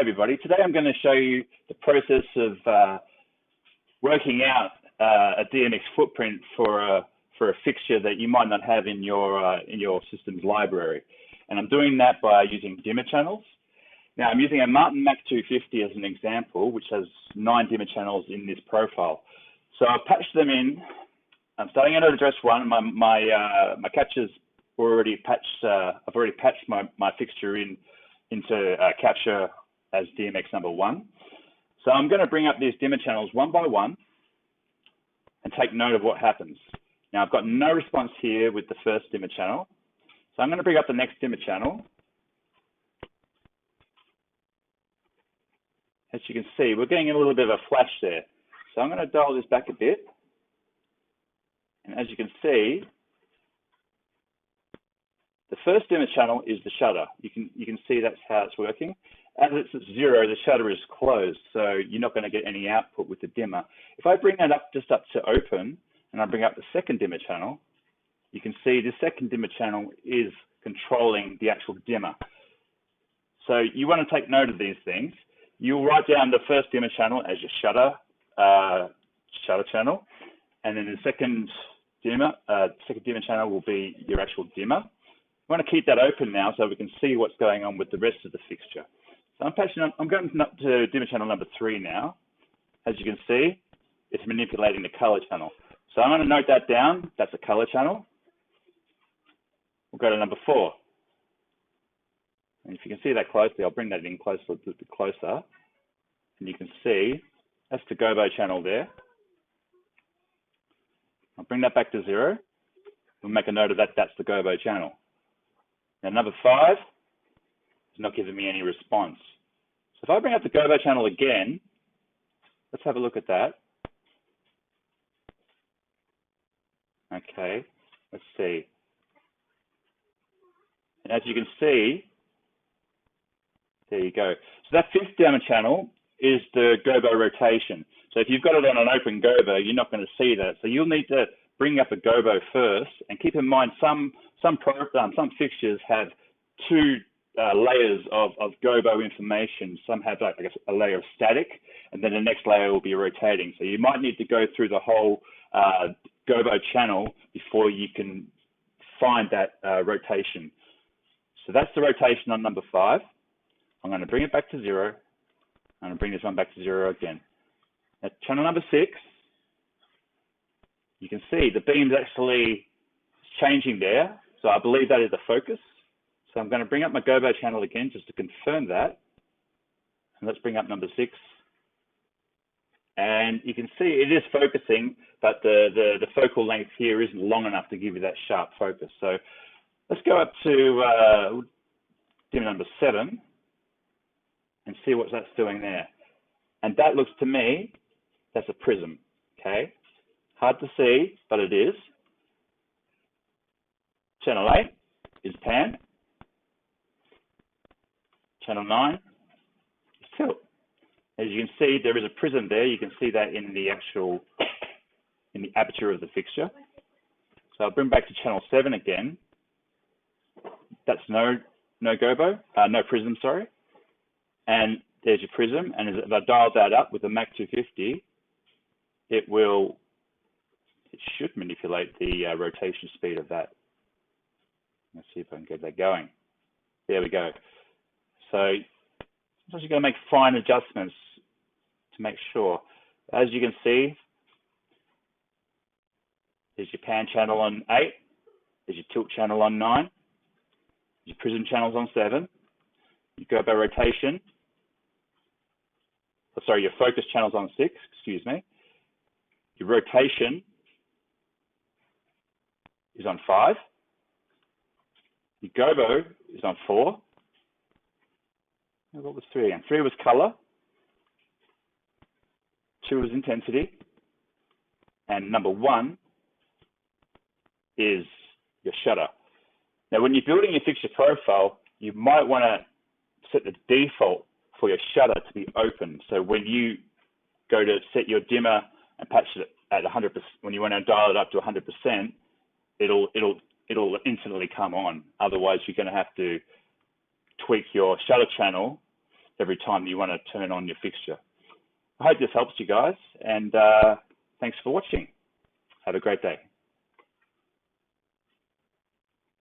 everybody. Today I'm going to show you the process of working out a DMX footprint for a fixture that you might not have in your system's library. And I'm doing that by using dimmer channels. Now I'm using a Martin Mac 250 as an example, which has 9 dimmer channels in this profile. So I've patched them in. I'm starting at address 1. My capture's already patched. I've already patched my fixture into capture as DMX number 1. So I'm going to bring up these dimmer channels one by one and take note of what happens. Now I've got no response here with the first dimmer channel. So I'm going to bring up the next dimmer channel. As you can see, we're getting a little bit of a flash there. So I'm going to dial this back a bit. And as you can see, the first dimmer channel is the shutter. You can see that's how it's working. As it's at 0, the shutter is closed, so you're not going to get any output with the dimmer. If I bring that up just up to open, and I bring up the second dimmer channel, you can see the second dimmer channel is controlling the actual dimmer. So you want to take note of these things. You'll write down the first dimmer channel as your shutter channel, and then the second dimmer channel will be your actual dimmer. We want to keep that open now so we can see what's going on with the rest of the fixture. So I'm going up to dimmer channel number 3 now. As you can see, it's manipulating the color channel. So I'm going to note that down. That's a color channel. We'll go to number 4. And if you can see that closely, I'll bring that in a little bit closer. And you can see that's the gobo channel there. I'll bring that back to 0. We'll make a note of that. That's the gobo channel. Now number 5 is not giving me any response. So if I bring up the gobo channel again, let's have a look at that. Okay, let's see. And as you can see, there you go. So that 5th dimmer channel is the gobo rotation. So if you've got it on an open gobo, you're not going to see that. So you'll need to bring up a gobo first, and keep in mind some fixtures have 2 layers of gobo information. Some have like a layer of static, and then the next layer will be rotating. So you might need to go through the whole gobo channel before you can find that rotation. So that's the rotation on number 5. I'm going to bring it back to 0. I'm going to bring this one back to 0 again. At channel number 6, you can see the beam's actually changing there. So I believe that is the focus. So I'm going to bring up my gobo channel again just to confirm that. And let's bring up number 6. And you can see it is focusing, but the focal length here isn't long enough to give you that sharp focus. So let's go up to dimmer number 7 and see what that's doing there. And that looks to me, that's a prism, okay? Hard to see, but it is. Channel 8 is pan. Channel 9 is tilt. As you can see, there is a prism there. You can see that in the aperture of the fixture. So I'll bring back to channel 7 again. That's no prism, sorry. And there's your prism. And if I dial that up with the Mac 250, it should manipulate the rotation speed of that. Let's see if I can get that going. There we go. So sometimes you've got to make fine adjustments to make sure. As you can see, there's your pan channel on 8, there's your tilt channel on 9, your prism channels on 7, your gobo rotation, your focus channels on 6, excuse me. Your rotation is on 5. Your gobo is on 4. What was 3 again? 3 was color. 2 was intensity. And number 1 is your shutter. Now, when you're building your fixture profile, you might want to set the default for your shutter to be open. So when you go to set your dimmer and patch it at 100%, when you want to dial it up to 100%, it'll instantly come on. Otherwise, you're going to have to tweak your shutter channel every time you want to turn on your fixture. I hope this helps you guys, and thanks for watching. Have a great day.